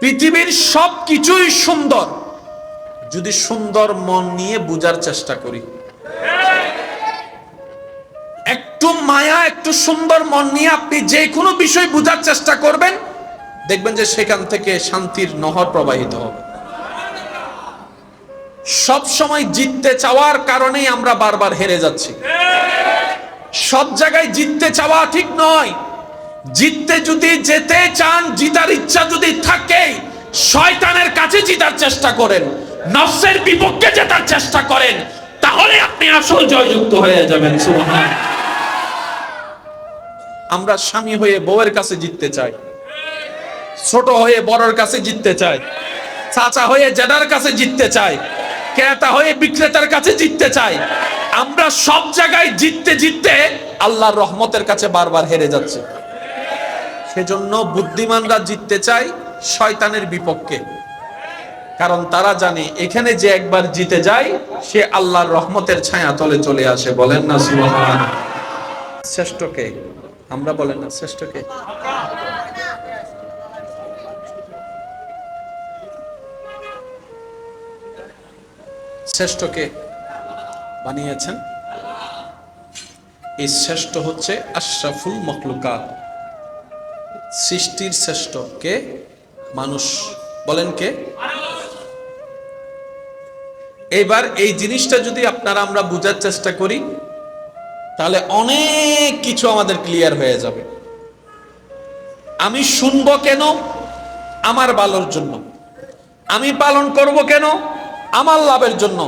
পৃথিবীর সবকিছুই সুন্দর যদি সুন্দর মন নিয়ে বুঝার চেষ্টা করি। একটু মায়া, একটু সুন্দর মন নিয়ে আপনি যে কোনো বিষয় বুঝার চেষ্টা করবেন, দেখবেন যে সেখান থেকে শান্তির নহর প্রবাহিত হবে। সব সময় জিততে চাওয়ার কারণেই আমরা বারবার হেরে যাচ্ছি। সব জায়গায় জিততে চাওয়া ঠিক নয়। জিততে যদি যেতে চান, জিতার ইচ্ছা যদি থাকে, শয়তানের কাছে জিতার চেষ্টা করেন, নফসের বিপক্ষে জেতার চেষ্টা করেন, তাহলে আপনি আসল জয়যুক্ত হয়ে যাবেন। সুবহান। আমরা স্বামী হয়ে বউয়ের কাছে জিততে চাই, ছোট হয়ে বড়র কাছে জিততে চাই, চাচা হয়ে জেদার কাছে জিততে চাই, ক্রেতা হয়ে বিক্রেতার কাছে জিততে চাই। আমরা সব জায়গায় জিততে জিততে আল্লাহর রহমতের কাছে বারবার হেরে যাচ্ছে। সেজন্য বুদ্ধিমানরা জিততে চায় শয়তানের বিপক্ষে, কারণ তারা জানে এখানে যে একবার জিতে যায় সে আল্লাহর রহমতের ছায়া তলে চলে আসে। বলেন না সুবহান। শ্রেষ্ঠকে আমরা বলেন না, শ্রেষ্ঠকে শ্রেষ্ঠকে বানিয়েছেন। এই শ্রেষ্ঠ হচ্ছে আশরাফুল মখলুকাত, সৃষ্টির শ্রেষ্ঠ কে? মানুষ। বলেন কে? এবার এই জিনিসটা যদি আপনারা আমরা বুঝার চেষ্টা করি, তাহলে অনেক কিছু আমাদের ক্লিয়ার হয়ে যাবে। আমি শুনবো কেন? আমার ভালোর জন্য। আমি পালন করব কেন? আমার লাভের জন্য।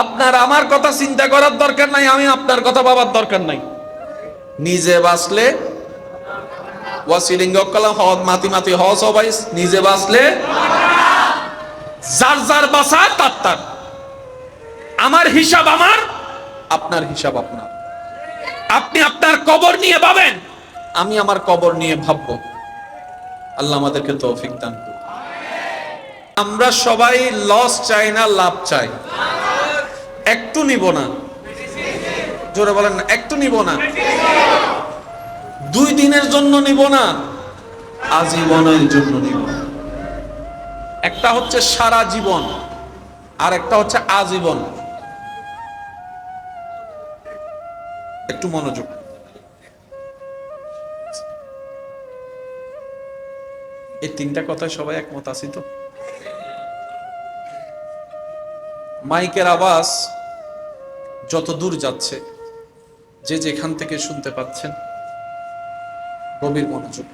আপনার আমার কথা চিন্তা করার দরকার নাই, আমি আপনার কথা ভাবার দরকার নাই। নিজে বাঁচলে নিজে বাঁচলে যার যার বাঁচা তার তার। আমার হিসাব আমার, আপনার হিসাব আপনার। আপনি আপনার কবর নিয়ে ভাবেন, আমি আমার কবর নিয়ে ভাববো। আল্লাহ আমাদেরকে তৌফিক দান করুন। আমরা সবাই লস চাই না, লাভ চাই। একটু নিব না, জোরে বলেন না, একটু নিব না। 2 দিনের জন্য নিব না, আজীবনের জন্য নিব। একটা হচ্ছে সারা জীবন, আর একটা হচ্ছে আজীবন। একটু মনোযোগ। এই 3টা কথায় সবাই একমত আছি তো? মাইকের আওয়াজ যত দূর যাচ্ছে, যে যেখান থেকে শুনতে পাচ্ছেন, গভীর মনোযোগ।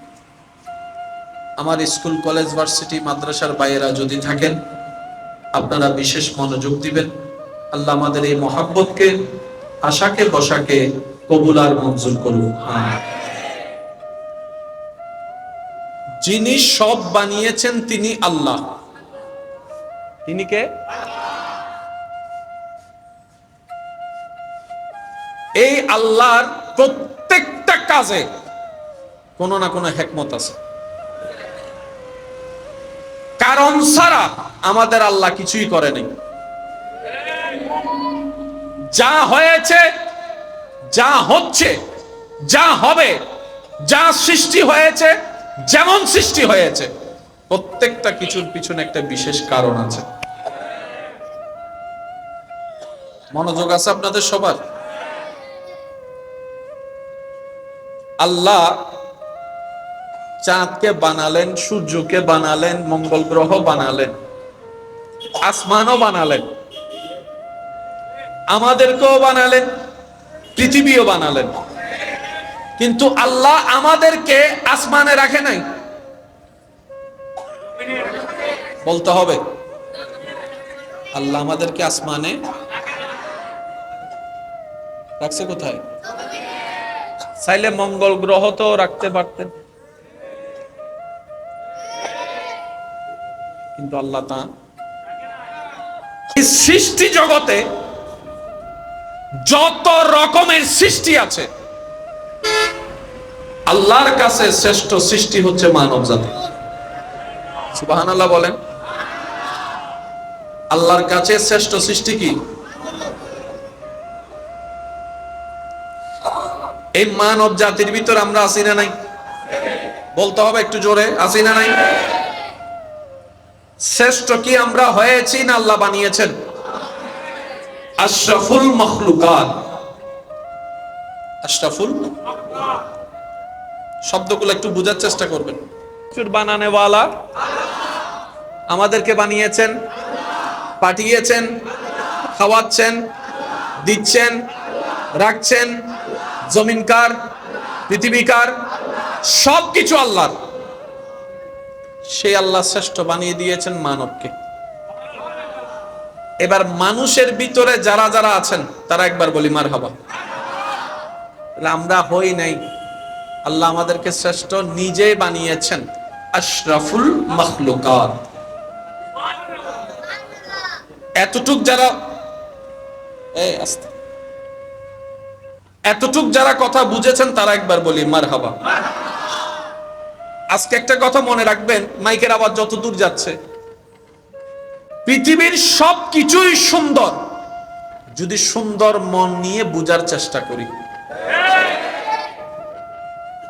আমার স্কুল, কলেজ, ভার্সিটি, মাদ্রাসার বাইরা যদি থাকেন, আপনারা বিশেষ মনোযোগ দিবেন। আল্লাহ আমাদের এই মহাব্বতকে, আশাকে, বসাকে কবুল আর মঞ্জুর করুন। যিনি সব বানিয়েছেন তিনি আল্লাহ। তিনি কে? এই আল্লাহর প্রত্যেকটা কাজে কোনো না কোনো হিকমত আছে। কারণ ছাড়া আমাদের আল্লাহ কিছুই করে নাই। যা হয়েছে, যা হচ্ছে, যা হবে, যা সৃষ্টি হয়েছে, যেমন সৃষ্টি হয়েছে, প্রত্যেকটা কিছুর পিছনে একটা বিশেষ কারণ আছে। মনোযোগ আছে আপনাদের সবার? আল্লাহ চাঁদকে বানালেন, সূর্যকে বানালেন, মঙ্গল গ্রহ বানালেন, আসমানও বানালেন, আমাদেরকেও বানালেন, পৃথিবীও বানালেন। কিন্তু আল্লাহ আমাদেরকে আসমানে রাখে নাই। বলতে হবে, আল্লাহ আমাদেরকে আসমানে রাখছে। কোথায়? চাইলে মঙ্গল গ্রহ তো রাখতে পারতেন, কিন্তু আল্লাহ তা। এই সৃষ্টি জগতে যত রকমের সৃষ্টি আছে, আল্লাহর কাছে শ্রেষ্ঠ সৃষ্টি হচ্ছে মানব জাতি। সুবহানাল্লাহ বলেন। আল্লাহর কাছে শ্রেষ্ঠ সৃষ্টি কি? এই মানব জাতির ভিতর আমরা আছি না নাই? বলতে হবে একটু জোরে, আছি না নাই? শ্রেষ্ঠ কি আমরা হয়েছি না আল্লাহ বানিয়েছেন? আশরাফুল মখলুকাত, আশরাফুল। শব্দগুলো একটু বোঝার চেষ্টা করবেন। বানানেওয়ালা আমাদেরকে বানিয়েছেন, পাঠিয়েছেন, খাওয়াচ্ছেন, দিচ্ছেন, রাখছেন। জমিনকার, পৃথিবীকার, সবকিছু আল্লাহর। সেই আল্লাহ শ্রেষ্ঠ বানিয়ে দিয়েছেন মানবকে। এবার মানুষের ভিতরে যারা যারা আছেন তারা একবার বলি মারহাবা। আমরা হই নাই, আল্লাহ আমাদেরকে শ্রেষ্ঠ নিজে বানিয়েছেন, আশরাফুল মখলুকাত। এতটুক যারা এতটুক যারা কথা বুঝেছেন তারা একবার বলি মারহাবা। আজকে একটা কথা মনে রাখবেন, মাইকের আওয়াজ যত দূর যাচ্ছে, পৃথিবীর সবকিছুই সুন্দর যদি সুন্দর মন নিয়ে বুঝার চেষ্টা করি।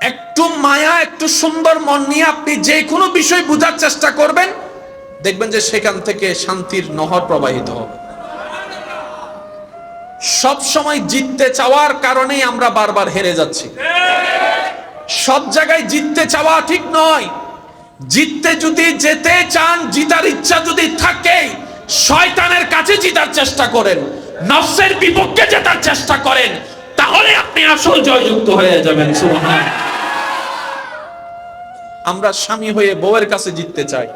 একটু মায়া, একটু সুন্দর মন নিয়ে আপনি যে কোনো বিষয় বুঝার চেষ্টা করবেন, দেখবেন যে সেখান থেকে শান্তির নহর প্রবাহিত হবে। সব সময় জিততে চাওয়ার কারণেই আমরা বারবার হেরে যাচ্ছি। সব জায়গায় জিততে চাওয়া ঠিক নয়। জিততে যদি যেতে চান, জিতার ইচ্ছা যদি থাকে, শয়তানের কাছে জিতার চেষ্টা করেন, নফসের বিপক্ষে জেতার চেষ্টা করেন, তাহলে আপনি আসল জয়যুক্ত হয়ে যাবেন। সুবহানাল্লাহ। আমরা স্বামী হয়ে বউয়ের কাছে জিততে চাই,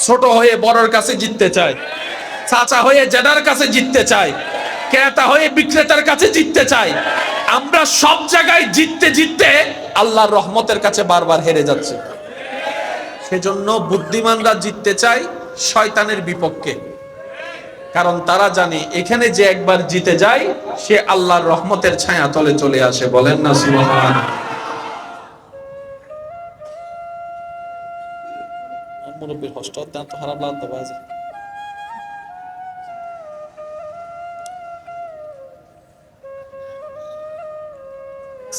ছোট হয়ে বড়র কাছে জিততে চাই, চাচা হয়ে জেদার কাছে জিততে চাই, ক্রেতা হয়ে বিক্রেতার কাছে জিততে চাই। আমরা সব জায়গায় জিততে জিততে আল্লাহর রহমতের কাছে বারবার হেরে যাচ্ছে। সেজন্য বুদ্ধিমানরা জিততে চায় শয়তানের বিপক্ষে, কারণ তারা জানে এখানে যে একবার জিতে যায় সে আল্লাহর রহমতের ছায়া তলে চলে আসে। বলেন না সুবহানাল্লাহ। মুরব্বির কষ্ট দাঁত খারাপ লাগতে বাজে।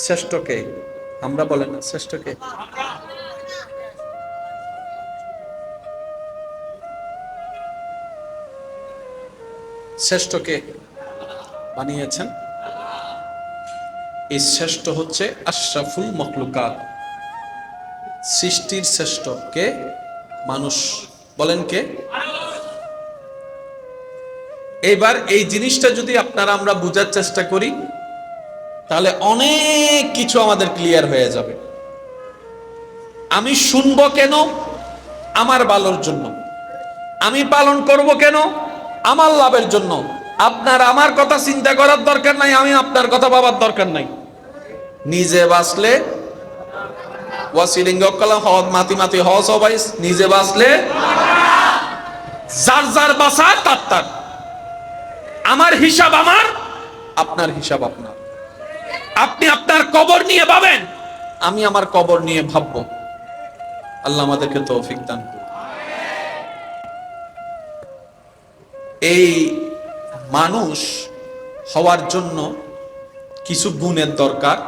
শ্রেষ্ঠকে আমরা বলেন না, শ্রেষ্ঠকে শ্রেষ্ঠকে বানিয়েছেন। এই শ্রেষ্ঠ হচ্ছে আশরাফুল মখলুকাত, সৃষ্টির শ্রেষ্ঠ কে? মানুষ। বলেন কে? এবার এই জিনিসটা যদি আপনারা আমরা বুঝার চেষ্টা করি, তাহলে অনেক কিছু আমাদের ক্লিয়ার হয়ে যাবে। আমি শুনবো কেন? আমার ভালোর জন্য। আমি পালন করব কেন? আমার লাভের জন্য। আপনার আমার কথা চিন্তা করার দরকার নাই, আমি আপনার কথা ভাবার দরকার নাই। নিজে বাঁচলে ওয়াসিলিঙ্গ কলম হওয়াত মাতি মাতি হওয়া সবাই নিজে বাঁচলে যার যার বাঁচা তার তার। আমার হিসাব আমার, আপনার হিসাব আপনার। আপনি আপনার কবর নিয়ে ভাবেন, আমি আমার কবর নিয়ে ভাববো। আল্লাহ আমাদেরকে তৌফিক দান করুন। এই মানুষ হওয়ার জন্য কিছু গুণের দরকার।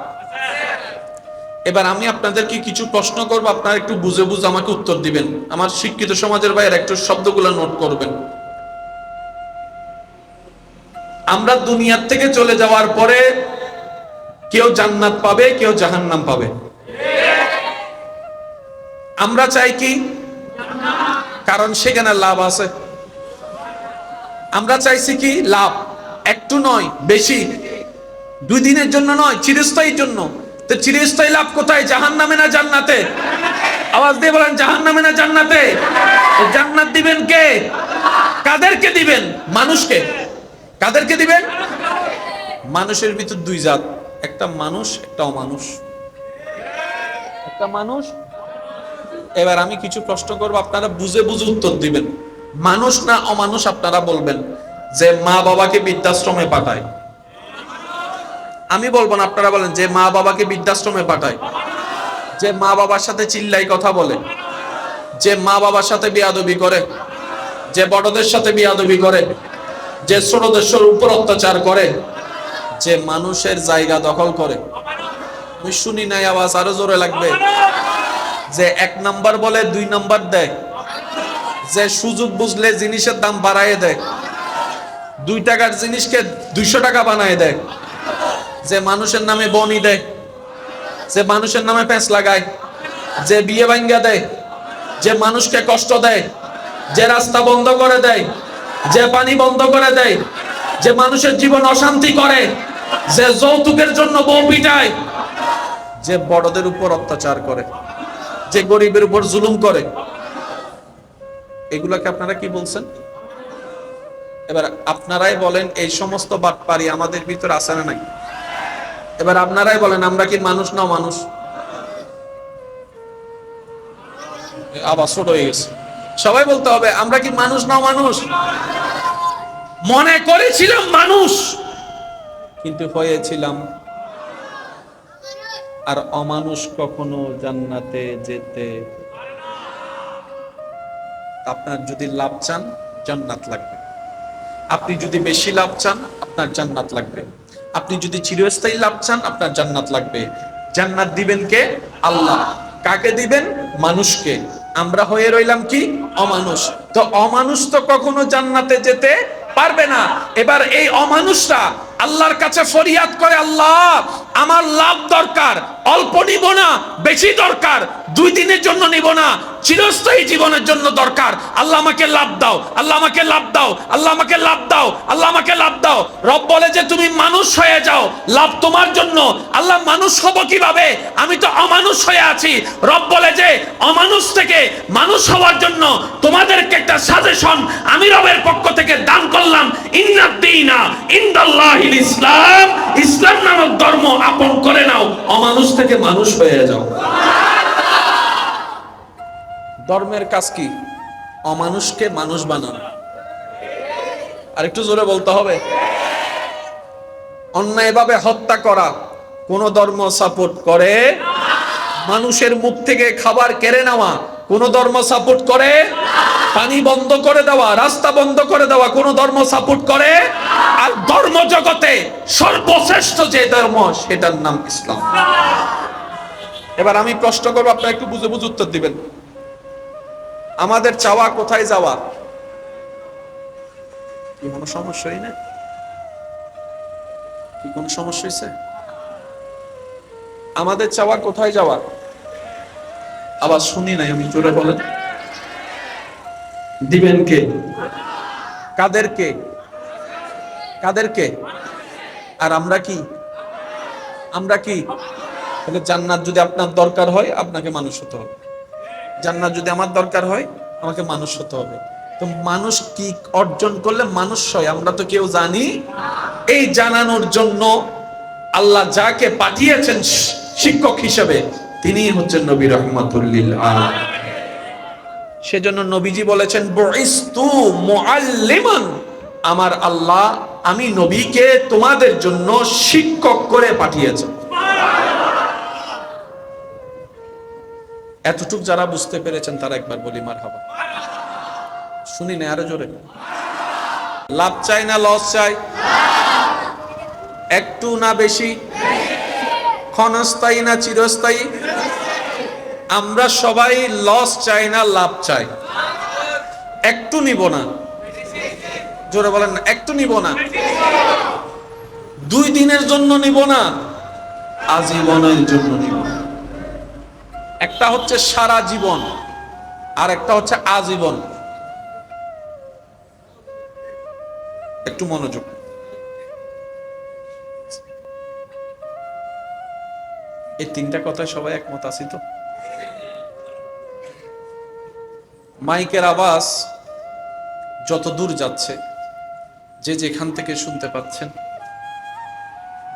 এবার আমি আপনাদেরকে কিছু প্রশ্ন করব, আপনারা একটু বুঝে বুঝে আমাকে উত্তর দিবেন। আমার শিক্ষিত সমাজের বাইরে একটু শব্দগুলো নোট করবেন। আমরা দুনিয়ার থেকে চলে যাওয়ার পরে কেউ জান্নাত পাবে, কেউ জাহান্নাম পাবে। আমরা চাই কি? কারণ সেখানে লাভ আছে। আমরা চাইছি কি? লাভ। একটু নয়, বেশি। 2 দিনের জন্য নয়, চিরস্থায়ীর জন্য। তো চিরস্থায়ী লাভ কোথায়? জাহান্নামে না জান্নাতে? আওয়াজ দিয়ে বলেন, জাহান্নামে না জান্নাতে? জান্নাত দিবেন কে? কাদেরকে দিবেন? মানুষকে। কাদেরকে দিবেন? মানুষের ভিতর 2 জাত, একটা মানুষ, একটা অমানুষ। একটা মানুষ। এবার আমি কিছু প্রশ্ন করব, আপনারা বুঝে বুঝে উত্তর দিবেন। মানুষ না অমানুষ আপনারা বলবেন। যে মা বাবাকে বৃদ্ধাশ্রমে পাঠায়, আমি বলবো না, আপনারা বলেন। যে মা বাবাকে বৃদ্ধাশ্রমে পাঠায়, যে মা বাবার সাথে চিল্লাই কথা বলে, যে মা বাবার সাথে বেয়াদবি করে, যে বড়দের সাথে বেয়াদবি করে, যে ছোটদের উপর অত্যাচার করে, যে মানুষের জায়গা দখল করে। আমি শুনি নাই, আওয়াজ আরো জোরে লাগবে। যে 1 নাম্বার বলে 2 নাম্বার দেয়, যে সুযোগ বুঝলে জিনিসের দাম বাড়ায় দেয়, 2 টাকার জিনিসকে 200 টাকা বানায় দেয়, যে মানুষের নামে বনি দেয়, যে মানুষের নামে প্যাঁচ লাগায়, যে বিয়ে ভাঙ্গা দেয়, যে মানুষকে কষ্ট দেয়, যে রাস্তা বন্ধ করে দেয়, যে পানি বন্ধ করে দেয়, যে মানুষের জীবন অশান্তি করে, যে যৌতুকের জন্য বউ পিটায়, যে বড়দের উপর অত্যাচার করে, যে গরিবের উপর জুলুম করে, এগুলাকে আপনারা কি বলছেন? এবার আপনারাই বলেন এই সমস্ত বাটপারি আমাদের ভিতর আছে না নাই? এবার আপনারাই বলেন আমরা কি মানুষ না মানুষ? আবার ছোট হয়ে গেছে, সবাই বলতে হবে আমরা কি মানুষ না মানুষ? মনে করেছিলাম মানুষ, কিন্তু হয়েছিলাম। আর অমানুষ কখনো জান্নাতে যেতে, আপনার যদি লাভ চান জান্নাত লাগবে, আপনি যদি বেশি লাভ চান আপনার জান্নাত লাগবে, আপনি যদি চিরস্থায়ী লাভ চান আপনার জান্নাত লাগবে। জান্নাত দিবেন কে? আল্লাহ। কাকে দিবেন? মানুষকে। আমরা হয়ে রইলাম কি? অমানুষ। তো অমানুষ তো কখনো জান্নাতে যেতে পারবে না। এবার এই অমানুষরা আল্লাহর কাছে ফরিয়াদ করে, আল্লাহ আমার লাভ দরকার, অল্প নিব না, বেশি দরকার, 2 দিনের জন্য নিব না, চিরস্থায়ী জীবনের জন্য দরকার। আল্লাহ আমাকে লাভ দাও, আল্লাহ আমাকে লাভ দাও, আল্লাহ আমাকে লাভ দাও, আল্লাহ আমাকে লাভ দাও। রব বলে যে তুমি মানুষ হয়ে যাও, লাভ তোমার জন্য। আল্লাহ মানুষ হব কিভাবে? আমি তো অমানুষ হয়ে আছি। রব বলে যে অমানুষ থেকে মানুষ হওয়ার জন্য তোমাদেরকে একটা সাজেশন আমি রবের পক্ষ থেকে দান করলাম। ইন্নাদ-দীনা ইনদাল্লাহিল ইসলাম, ইসলাম নামক ধর্ম আপন করে নাও, অমানুষ থেকে মানুষ হয়ে যাও। ধর্মের কাজ কি? অমানুষকে মানুষ বানানো। আর একটু জোরে বলতে হবে। অন্যায়ভাবে হত্যা করা কোন ধর্ম সাপোর্ট করে? মানুষের মুখ থেকে খাবার কেড়ে নেওয়া কোন ধর্ম সাপোর্ট করে? পানি বন্ধ করে দেওয়া, রাস্তা বন্ধ করে দেওয়া কোন ধর্ম সাপোর্ট করে? আর ধর্ম জগতে সর্বশ্রেষ্ঠ যে ধর্ম সেটার নাম ইসলাম। এবার আমি প্রশ্ন করবো, আপনারা একটু বুঝে বুঝে উত্তর দিবেন। আমাদের চাওয়া কোথায় যাওয়া? কি কোনো সমস্যাই না? কি কোনো সমস্যা হয়েছে? আমাদের চাওয়া কোথায় যাওয়া? আবার শুনি নাই, আমি জোরে বলেন। দিবেন কে? কাদেরকে? কাদেরকে? আর আমরা কি? আমরা কি? তাহলে জান্নাত যদি আপনার দরকার হয় আপনাকে মানুষ হতে হবে, জান্নাত যদি আমার দরকার হয় আমাকে মানুষ হতে হবে। তো মানুষ কি অর্জন করলে মানুষ হয় আমরা তো কেউ জানি। এই জানানোর জন্য আল্লাহ যাকে পাঠিয়েছেন শিক্ষক হিসেবে তিনি হচ্ছেন নবী রাহমাতুল লিল আলামিন। সেজন্য নবীজি বলেছেন বুইস্তু মুআল্লিমান, আমার আল্লাহ আমি নবীকে তোমাদের জন্য শিক্ষক করে পাঠিয়েছেন। এতটুক যারা বুঝতে পেরেছেন তারা একবার বলি মারহাবা। শুনি না, আরো জোরে। লাভ চাই না লস চাই? একটু না বেশি? ক্ষণস্থায়ী না চিরস্থায়ী? আমরা সবাই লস চাই না লাভ চাই। একটু নিব না, জোরে বলেন না, একটু নিব না, 2 দিনের জন্য নিব না, আজীবনের জন্য নিব। একটা হচ্ছে সারা জীবন আর একটা হচ্ছে আজীবন। একটু মনোযোগ। এই 3টা কথায় সবাই একমত আছি তো? মাইকের আওয়াজ যত দূর যাচ্ছে, যে যেখান থেকে শুনতে পাচ্ছেন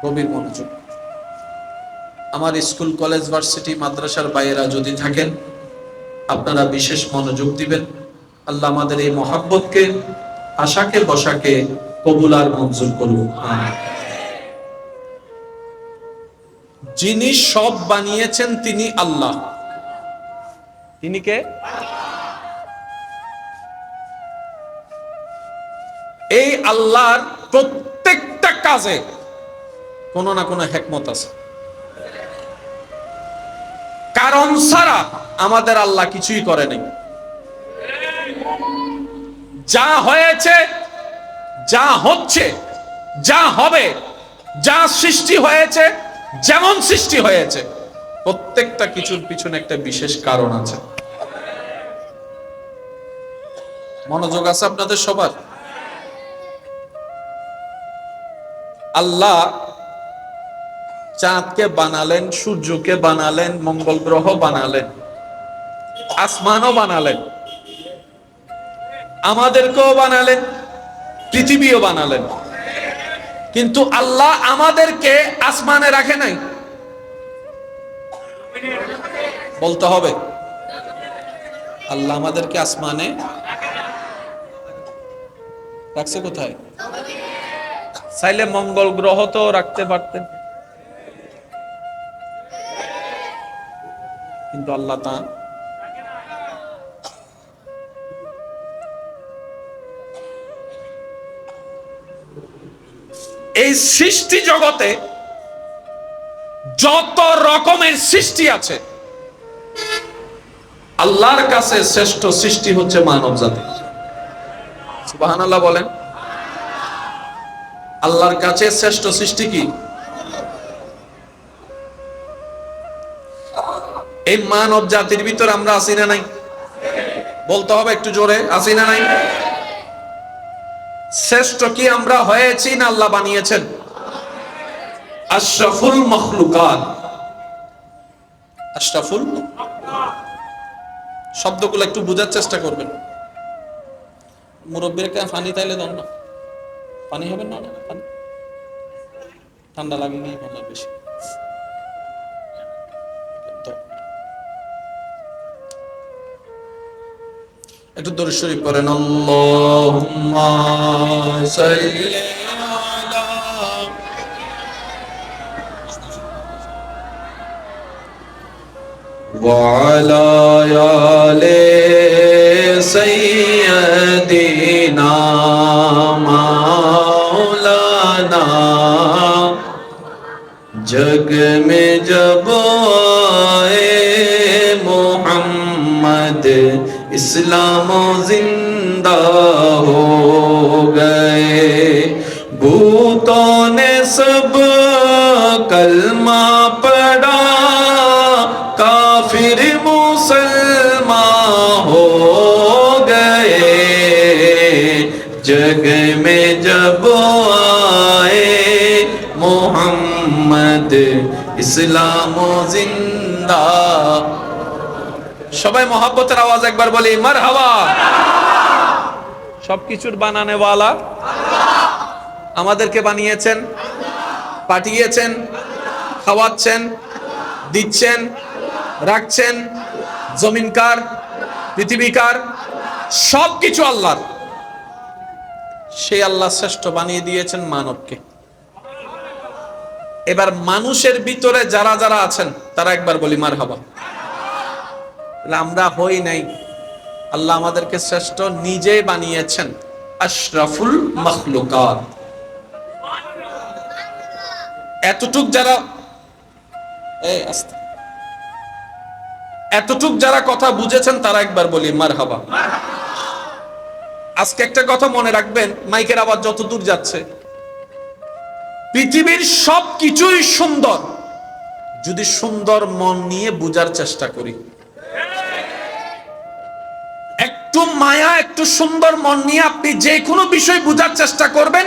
গভীর মনোযোগ। আমার স্কুল কলেজ ভার্সিটি মাদ্রাসার বাইরা যদি থাকেন আপনারা বিশেষ মনোযোগ দিবেন। আল্লাহ আমাদের এই মহাব্বতকে, আশাকে বসাকে কবুল আর মঞ্জুর করুন। যিনি সব বানিয়েছেন তিনি আল্লাহ। তিনি কে? এই আল্লাহর প্রত্যেকটা কাজে কোনো না কোনো হিকমত আছে। কারণ ছাড়া আমাদের আল্লাহ কিছুই করে নাই। যা হয়েছে, যা হচ্ছে, যা হবে, যা সৃষ্টি হয়েছে, যেমন সৃষ্টি হয়েছে, প্রত্যেকটা কিছুর পিছনে একটা বিশেষ কারণ আছে। মনোযোগ আছে আপনাদের সবার? আল্লাহ চাঁদকে বানালেন, সূর্যকে বানালেন, মঙ্গল গ্রহ বানালেন, আসমানও বানালেন, আমাদেরকেও বানালেন, পৃথিবীও বানালেন। কিন্তু আল্লাহ আমাদেরকে আসমানে রাখে নাই। বলতে হবে, আল্লাহ আমাদেরকে আসমানে রাখছে কোথায়? চাইলে মঙ্গল গ্রহ তো রাখতে পারতেন, কিন্তু আল্লাহ তা এই সৃষ্টি জগতে যত রকমের সৃষ্টি আছে, আল্লাহর কাছে শ্রেষ্ঠ সৃষ্টি হচ্ছে মানব জাতি। সুবহানাল্লাহ বলেন। আল্লাহর কাছে শ্রেষ্ঠ সৃষ্টি কি? এই মানব জাতির ভিতর আমরা আছি না নাই? বলতে হবে একটু জোরে, আছি না নাই? শ্রেষ্ঠ কি আমরা হয়েছি না আল্লাহ বানিয়েছেন? আশরাফুল মখলুকাত। আশরাফুল, শব্দগুলো একটু বোঝার চেষ্টা করবেন। মুরব্বীকে পানি তাইলে দেন না, পানি হবে না, পানি ঠান্ডা লাগে না বেশি। একটু দরুদ শরীফ পড়েন। আল্লাহুম্মা সাল্লি আলা ওয়া আলা আলি সাইয়্যিদিনা মাওলানা। जग में जब आए मोहम्मद इस्लाम जिंदा हो गए। भूतों ने सब कलमा पढ़ा, काफिर मुसलमान हो गए। जग में जब आए মোহাম্মদ ইসলাম জিন্দা। সবাই মহব্বতের আওয়াজ একবার বলি মারহাবা। সবকিছুর বানানেওয়ালা আল্লাহ। আমাদেরকে বানিয়েছেন, পাঠিয়েছেন, খাওয়াচ্ছেন, দিচ্ছেন, রাখছেন। জমিনকার, পৃথিবীকার, সবকিছু আল্লাহর। সেই আল্লাহ শ্রেষ্ঠ বানিয়ে দিয়েছেন মানবকে। এবার মানুষের ভিতরে যারা যারা আছেন তারা একবার বলি মারহাবা। আমরা হই নাই, আল্লাহ আমাদেরকে শ্রেষ্ঠ নিজে বানিয়েছেন, আশরাফুল মখলুকাত। এতটুক যারা এতটুক যারা কথা বুঝেছেন তারা একবার বলি মারহাবা। আজকে একটা কথা মনে রাখবেন, মাইকের আওয়াজ যত দূর যাচ্ছে, পৃথিবীর সবকিছুই সুন্দর যদি সুন্দর মন নিয়ে বুঝার চেষ্টা করি। একটু মায়া, একটু সুন্দর মন নিয়ে আপনি যে কোনো বিষয় বুঝার চেষ্টা করবেন,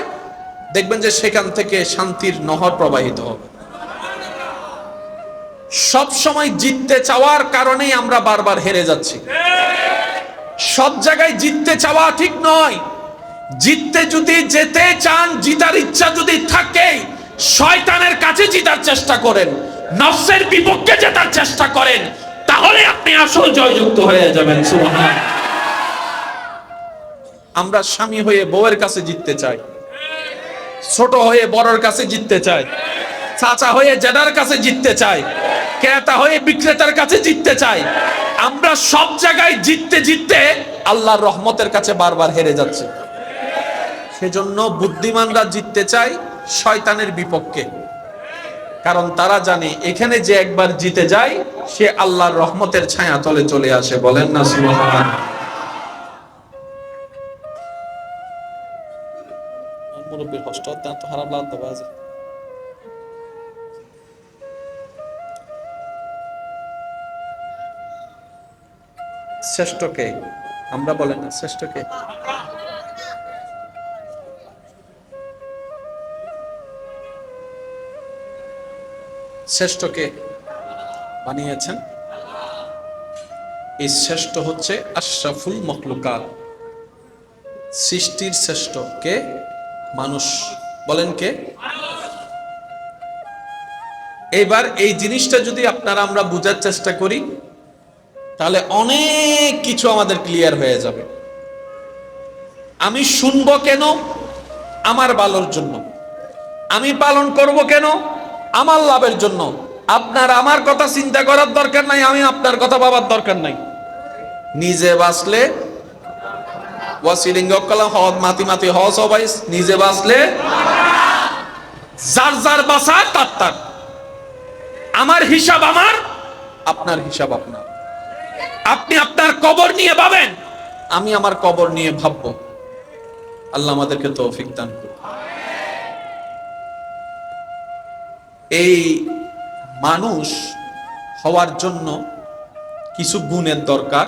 দেখবেন যে সেখান থেকে শান্তির নহর প্রবাহিত হবে। সব সময় জিততে চাওয়ার কারণেই আমরা বারবার হেরে যাচ্ছি। সব জায়গায় জিততে চাওয়া ঠিক নয়। জিততে যদি যেতে চান, জিতার ইচ্ছা যদি থাকে, শয়তানের কাছে জিতার চেষ্টা করেন, নফসের বিপক্ষে জেতার চেষ্টা করেন, তাহলে আপনি আসল জয়যুক্ত হয়ে যাবেন। সুবহান। আমরা স্বামী হয়ে বউয়ের কাছে জিততে চাই, ছোট হয়ে বড়র কাছে জিততে চাই, চাচা হয়ে জেদার কাছে জিততে চাই, ক্রেতা হয়ে বিক্রেতার কাছে জিততে চাই। আমরা সব জায়গায় জিততে জিততে আল্লাহর রহমতের কাছে বারবার হেরে যাচ্ছি। সেজন্য বুদ্ধিমানরা জিততে চায় শয়তানের বিপক্ষে, কারণ তারা জানে এখানে যে একবার জিতে যায় সে আল্লাহর রহমতের ছায়া তলে চলে আসে। বলেন না সুবহান। মুরব্বীর কষ্ট দাঁত খারাপ লাগতে বাজে। শ্রেষ্ঠ কে? আমরা বলেন না শ্রেষ্ঠ কে? শ্রেষ্ঠ কে বানিয়েছেন? এই শ্রেষ্ঠ হচ্ছে আশরাফুল মখলুকাত, সৃষ্টির শ্রেষ্ঠ কে? মানুষ। বলেন কে? এবার এই জিনিসটা যদি আপনারা আমরা বোঝার চেষ্টা করি তাহলে অনেক কিছু আমাদের ক্লিয়ার হয়ে যাবে। আমি শুনবো কেন? আমার ভালোর জন্য। আমি পালন করব কেন? আমার লাভের জন্য। আপনার আমার কথা চিন্তা করার দরকার নাই, আমি আপনার কথা ভাবার দরকার নাই। নিজে বাঁচলে ওয়াসিলিঙ্গ কলাম হওয়াত মাতি মাতি হওয়া সবাই নিজে বাঁচলে যার যার বাঁচা তার তার। আমার হিসাব আমার, আপনার হিসাব আপনার। আপনি আপনার কবর নিয়ে ভাবেন, আমি আমার কবর নিয়ে ভাববো। আল্লাহ আমাদেরকে তৌফিক দান করুন। এই মানুষ হওয়ার জন্য কিছু গুণের দরকার।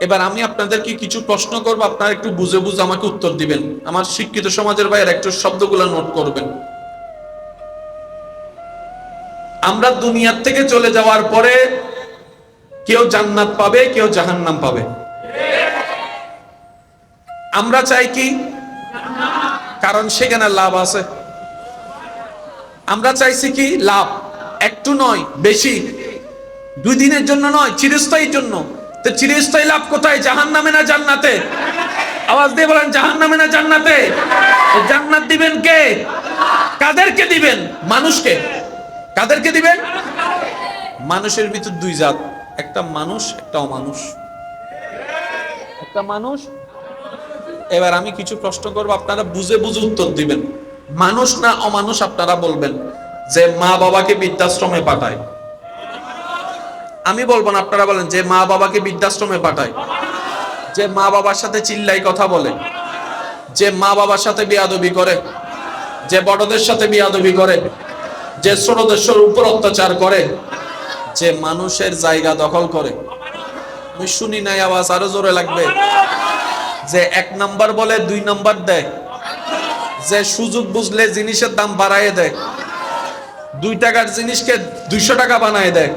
এবার আমি আপনাদেরকে কিছু প্রশ্ন করব, আপনারা একটু বুঝে বুঝে আমাকে উত্তর দিবেন। আমার শিক্ষিত সমাজের ভাইয়েরা একটু শব্দগুলো নোট করবেন। আমরা দুনিয়ার থেকে চলে যাওয়ার পরে কেউ জান্নাত পাবে, কেউ জাহান্নাম পাবে। আমরা চাই কি? কারণ সেখানে লাভ আছে। আমরা চাইছি কি? লাভ। একটু নয়, বেশি। 2 দিনের জন্য নয়, চিরস্থায়ীর জন্য। তো চিরস্থায়ী লাভ কোথায়? জাহান্নামে না জান্নাতে? আওয়াজ দিয়ে বলেন, জাহান্নামে না জান্নাতে? জান্নাত দিবেন কে? কাদেরকে দিবেন? মানুষকে। কাদেরকে দিবেন? মানুষের ভিতর 2 জাত, একটা মানুষ, একটা অমানুষ। একটা মানুষ। এবার আমি কিছু প্রশ্ন করব, আপনারা বুঝে বুঝে উত্তর দিবেন। মানুষ না অমানুষ আপনারা বলবেন। যে মা বাবাকে বৃদ্ধাশ্রমে পাঠায়, আমি বলবো না, আপনারা বলেন। যে মা বাবাকে বৃদ্ধাশ্রমে পাঠায়, যে মা বাবার সাথে চিল্লাই কথা বলে, যে মা বাবার সাথে বেয়াদবি করে, যে বড়দের সাথে বেয়াদবি করে, যে ছোটদের উপর অত্যাচার করে, যে মানুষের জায়গা দখল করে। আমি শুনি নাই, আওয়াজ আরো জোরে লাগবে। যে 1 নাম্বার বলে 2 নাম্বার দেয়, যে সুযোগ বুঝলে জিনিসের দাম বাড়ায় দেয়, 2 টাকার জিনিসকে 200 টাকা বানায় দেয়,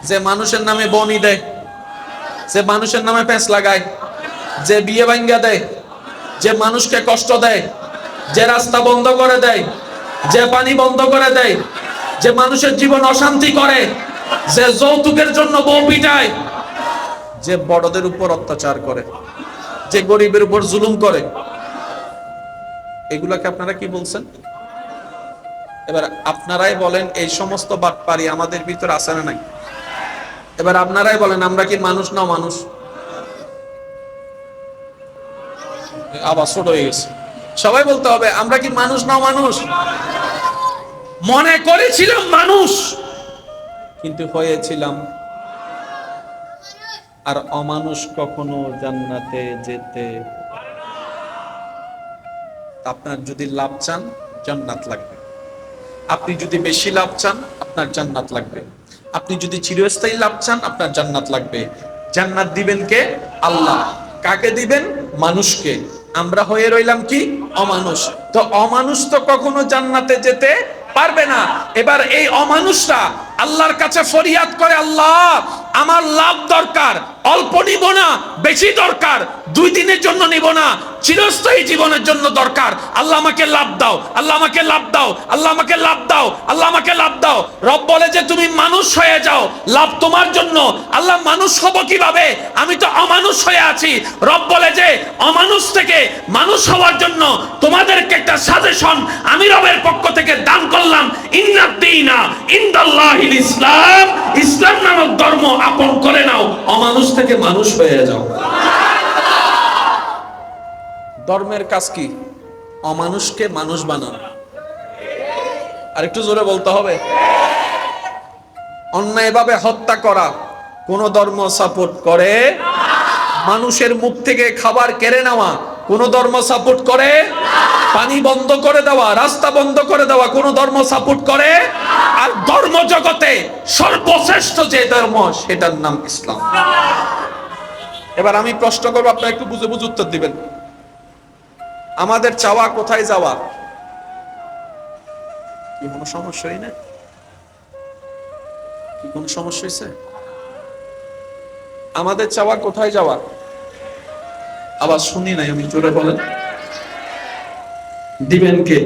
যে মানুষের নামে বনি দেয়, যে মানুষের নামে প্যাঁচ লাগায়, যে বিয়ে ভাঙ্গা দেয়, যে মানুষকে কষ্ট দেয়, যে রাস্তা বন্ধ করে দেয়, যে পানি বন্ধ করে দেয়, যে মানুষের জীবন অশান্তি করে, যে যৌতুকের জন্য বউ পিটায়, যে বড়দের উপর অত্যাচার করে, যে গরিবের উপর জুলুম করে, এগুলাকে আপনারা কি বলছেন? এবার আপনারাই বলেন, এই সমস্ত বাটপারি আমাদের ভিতর আছে না নাই? এবার আপনারাই বলেন, আমরা কি মানুষ না মানুষ? আবার ছোট হয়ে গেছে। সবাই বলতে হবে, আমরা কি মানুষ না মানুষ? মনে করেছিলাম মানুষ, কিন্তু হয়েছিলাম। আর অমানুষ কখনো জান্নাতে যেতে। আপনার যদি লাভ চান, জান্নাত লাগবে। আপনি যদি বেশি লাভ চান, আপনার জান্নাত লাগবে। আপনি যদি চিরস্থায়ী লাভ চান, আপনার জান্নাত লাগবে। জান্নাত দিবেন কে? আল্লাহ। কাকে দিবেন? মানুষকে। আমরা হয়ে রইলাম কি? অমানুষ। তো অমানুষ তো কখনো জান্নাতে যেতে পারবে না। এবার এই অমানুষরা আল্লাহর কাছে ফরিয়াদ করে, আল্লাহ আমার লাভ দরকার, অল্প নিব না, বেশি দরকার, 2 দিনের জন্য নিব না, চিরস্থায়ী জীবনের জন্য দরকার। আল্লাহ আমাকে লাভ দাও, আল্লাহ আমাকে লাভ দাও, আল্লাহ আমাকে লাভ দাও, আল্লাহ আমাকে লাভ দাও। রব বলে যে তুমি মানুষ হয়ে যাও, লাভ তোমার জন্য। আল্লাহ মানুষ হব কিভাবে? আমি তো অমানুষ হয়ে আছি। রব বলে যে অমানুষ থেকে মানুষ হওয়ার জন্য তোমাদেরকে একটা সাজেশন আমি রবের পক্ষ থেকে দান করলাম। ইন্নাদ-দীনা ইনদাল্লাহিল ইসলাম। ইসলাম নামক ধর্ম আপন করে নাও, অমানুষ থেকে মানুষ হয়ে যাও। ধর্মের কাজ কি? অমানুষকে মানুষ বানানো। আর একটু জোরে বলতে হবে। অন্যায়ভাবে হত্যা করা কোন ধর্ম সাপোর্ট করে? মানুষের মুখ থেকে খাবার কেড়ে নেওয়া কোন ধর্ম সাপোর্ট করে? পানি বন্ধ করে দেওয়া, রাস্তা বন্ধ করে দেওয়া কোন ধর্ম সাপোর্ট করে? আর ধর্ম জগতে সর্বশ্রেষ্ঠ যে ধর্ম সেটার নাম ইসলাম। এবার আমি প্রশ্ন করবো, আপনারা একটু বুঝে বুঝে উত্তর দিবেন। আমাদের চাওয়া কোথায় যাওয়া? কি কোনো সমস্যা হয় না? কি কোনো সমস্যা হয়েছে? আমাদের চাওয়া কোথায় যাওয়া? আবার শুনি নাই, আমি জোরে বলেন। দিবেন কে?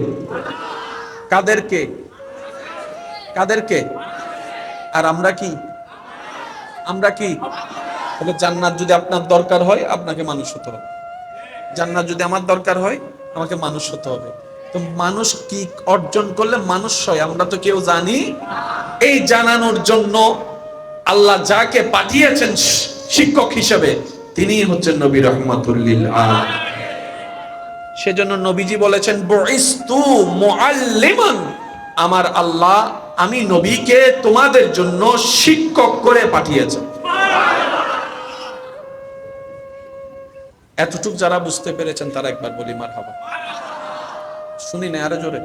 কাদেরকে? কাদেরকে? আর আমরা কি? আমরা কি? তাহলে জান্নাত যদি আপনার দরকার হয়, আপনাকে মানুষ হতে হবে। জান্নাত যদি আমার দরকার হয়, আমাকে মানুষ হতে হবে। তো মানুষ কি অর্জন করলে মানুষ হয়, আমরা তো কেউ জানি। এই জানানোর জন্য আল্লাহ যাকে পাঠিয়েছেন শিক্ষক হিসেবে, তিনি হচ্ছেন নবী রাহমাতুল লিল আলামিন। সেজন্য নবীজি বলেছেন, বুইস্তু মুআল্লিমান, আমার আল্লাহ আমি নবীকে তোমাদের জন্য শিক্ষক করে পাঠিয়েছেন। এতটুক যারা বুঝতে পেরেছেন তারা একবার বলি মারহাবা। শুনি না, আরো জোরে।